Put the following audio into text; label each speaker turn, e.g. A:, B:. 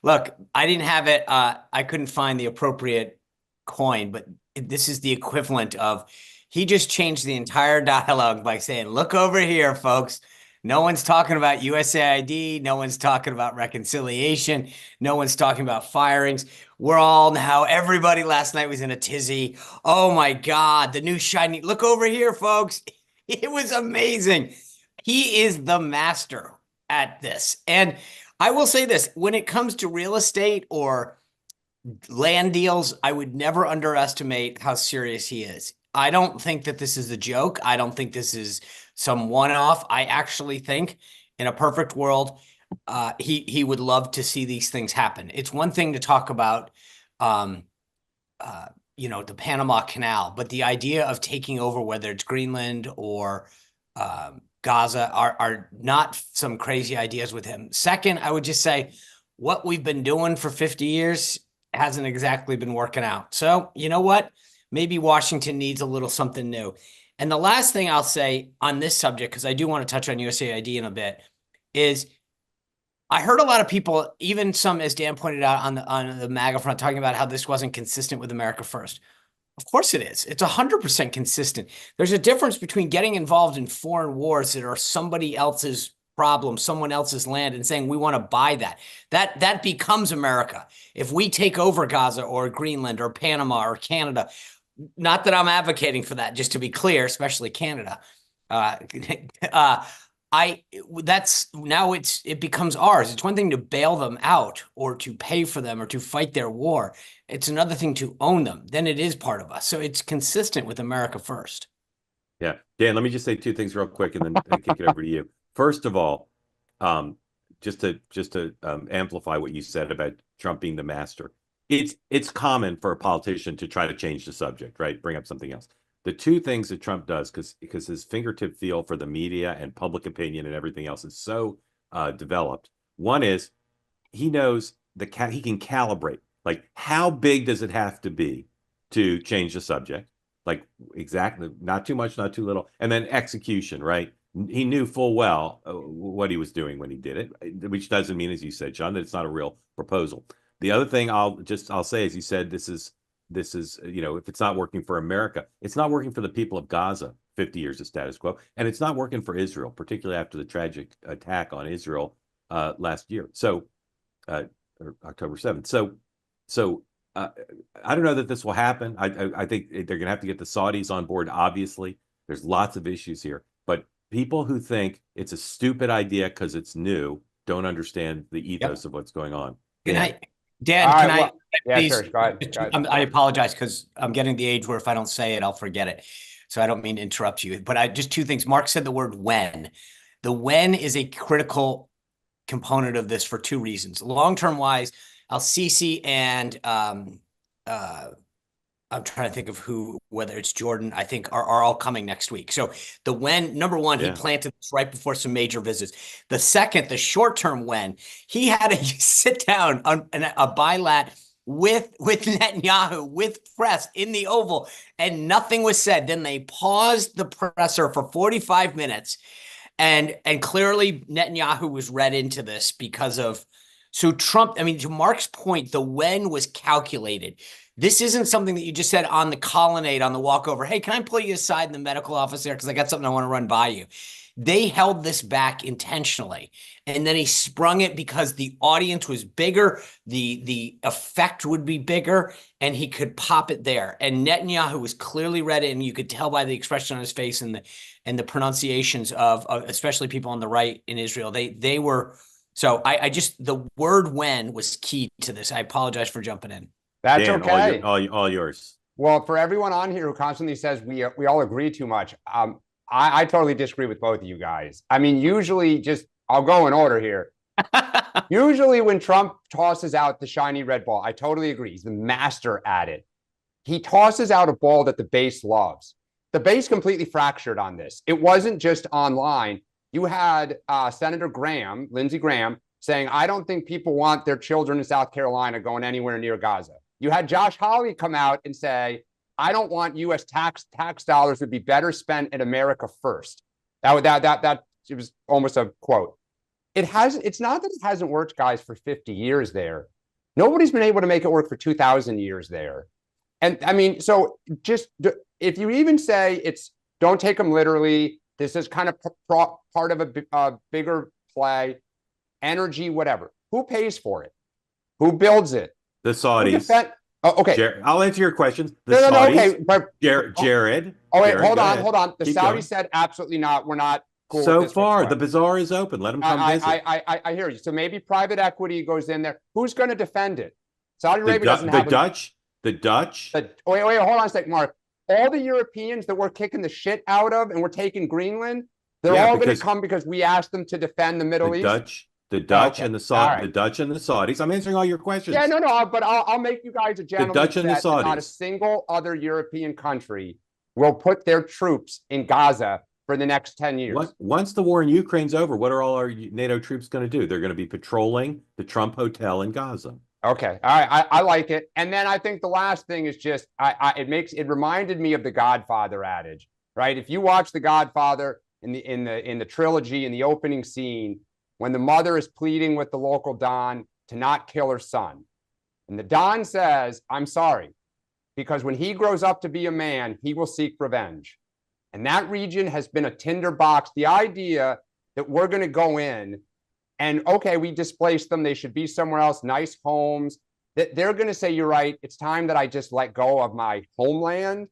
A: Look, I didn't have it. I couldn't find the appropriate coin, but this is the equivalent of he just changed the entire dialogue by saying, "Look over here, folks. No one's talking about USAID. No one's talking about reconciliation. No one's talking about firings. We're all now, everybody last night was in a tizzy. Oh my God, the new shiny. Look over here, folks." It was amazing. He is the master at this. And I will say this, when it comes to real estate or land deals, I would never underestimate how serious he is. I don't think that this is a joke. I don't think this is some one-off. I actually think in a perfect world, he would love to see these things happen. It's one thing to talk about, um, the Panama Canal, but the idea of taking over, whether it's Greenland or Gaza, are not some crazy ideas with him. Second, I would just say what we've been doing for 50 years hasn't exactly been working out. So, you know what? Maybe Washington needs a little something new. And the last thing I'll say on this subject, because I do want to touch on USAID in a bit, is I heard a lot of people, even some, as Dan pointed out, on the MAGA front, talking about how this wasn't consistent with America First. Of course it is. It's 100% consistent. There's a difference between getting involved in foreign wars that are somebody else's problem, someone else's land, and saying we want to buy that. That becomes America. If we take over Gaza or Greenland or Panama or Canada, not that I'm advocating for that, just to be clear, especially Canada. Uh, uh, that's now it becomes ours. It's one thing to bail them out or to pay for them or to fight their war. It's another thing to own them. Then it is part of us. So it's consistent with America First.
B: Yeah. Dan, let me just say two things real quick and then kick it over to you. First of all, um, just to amplify what you said about Trump being the master. It's common for a politician to try to change the subject, right? Bring up something else. The two things that Trump does, because his fingertip feel for the media and public opinion and everything else is so developed. One is he knows he can calibrate. Like, how big does it have to be to change the subject? Like, exactly, not too much, not too little. And then execution, right? He knew full well what he was doing when he did it, which doesn't mean, as you said, John, that it's not a real proposal. The other thing I'll say, as you said, this is if it's not working for America, it's not working for the people of Gaza. 50 years of status quo, and it's not working for Israel, particularly after the tragic attack on Israel last year. So, or October 7th. So I don't know that this will happen. I think they're going to have to get the Saudis on board. Obviously, there's lots of issues here, but people who think it's a stupid idea because it's new don't understand the ethos of what's going on.
A: Can
B: Dan.
A: I, Dan,
C: All
A: can
C: right,
A: I
C: well, yeah,
A: please?
C: sure. Go ahead. Go ahead.
A: I apologize because I'm getting the age where if I don't say it, I'll forget it. So I don't mean to interrupt you, but I just two things. Mark said the word when. The when is a critical component of this for two reasons. Long-term wise, Al-Sisi and I'm trying to think of whether it's Jordan, I think are all coming next week. So the when, number one, he planted this right before some major visits. The second, the short-term when, he had to sit down on a bilat with Netanyahu, with press in the Oval, and nothing was said. Then they paused the presser for 45 minutes. And clearly Netanyahu was read into this because of so Trump, I mean, to Mark's point, the when was calculated. This isn't something that you just said on the colonnade, on the walkover. Hey, can I pull you aside in the medical office there? Because I got something I want to run by you. They held this back intentionally. And then he sprung it because the audience was bigger, the effect would be bigger, and he could pop it there. And Netanyahu was clearly read it, and you could tell by the expression on his face and the pronunciations of especially people on the right in Israel. They were so I just the word when was key to this. I apologize for jumping in.
C: That's
B: Dan,
C: okay.
B: all yours.
C: Well, for everyone on here who constantly says we all agree too much, I totally disagree with both of you guys. I mean, usually, I'll go in order here. Usually when Trump tosses out the shiny red ball, I totally agree. He's the master at it. He tosses out a ball that the base loves. The base completely fractured on this. It wasn't just online. You had Senator Graham, Lindsey Graham, saying, I don't think people want their children in South Carolina going anywhere near Gaza. You had Josh Hawley come out and say, I don't want U.S. tax dollars would be better spent in America first. That it was almost a quote. it's not that it hasn't worked, guys, for 50 years there. Nobody's been able to make it work for 2,000 years there. And I mean, so just if you even say it's, don't take them literally, this is kind of part of a bigger play, energy, whatever. Who pays for it? Who builds it?
B: The Saudis.
C: Okay.
B: I'll answer your questions. The
C: No,
B: Saudis.
C: okay, but
B: Jared.
C: Oh, wait,
B: Jared,
C: hold
B: ahead.
C: on. The
B: Keep
C: Saudis
B: going.
C: said absolutely not. We're not cool
B: So
C: with this
B: far,
C: whatsoever.
B: the bazaar is open. Let them come visit.
C: I hear you. So maybe private equity goes in there. Who's going to defend it? Saudi Arabia doesn't have
B: the Dutch.
C: Wait, hold on a sec, Mark. All the Europeans that we're kicking the shit out of and we're taking Greenland, they're all going to come because we asked them to defend the Middle East.
B: The Dutch
C: Okay.
B: and the
C: Right.
B: the Dutch and the Saudis. I'm answering all your questions.
C: Yeah, no, but I'll make you guys a gentleman.
B: The Dutch and the Saudis.
C: Not a single other European country will put their troops in Gaza for the next 10 years.
B: Once the war in Ukraine's over, what are all our NATO troops going to do? They're going to be patrolling the Trump Hotel in Gaza.
C: Okay, all right, I like it. And then I think the last thing is just it reminded me of the Godfather adage, right? If you watch the Godfather in the trilogy, in the opening scene, when the mother is pleading with the local Don to not kill her son, and the Don says, "I'm sorry," because when he grows up to be a man, he will seek revenge. And that region has been a tinderbox. The idea that we're going to go in and, okay, we displaced them, they should be somewhere else, nice homes, that they're going to say, you're right, it's time that I just let go of my homeland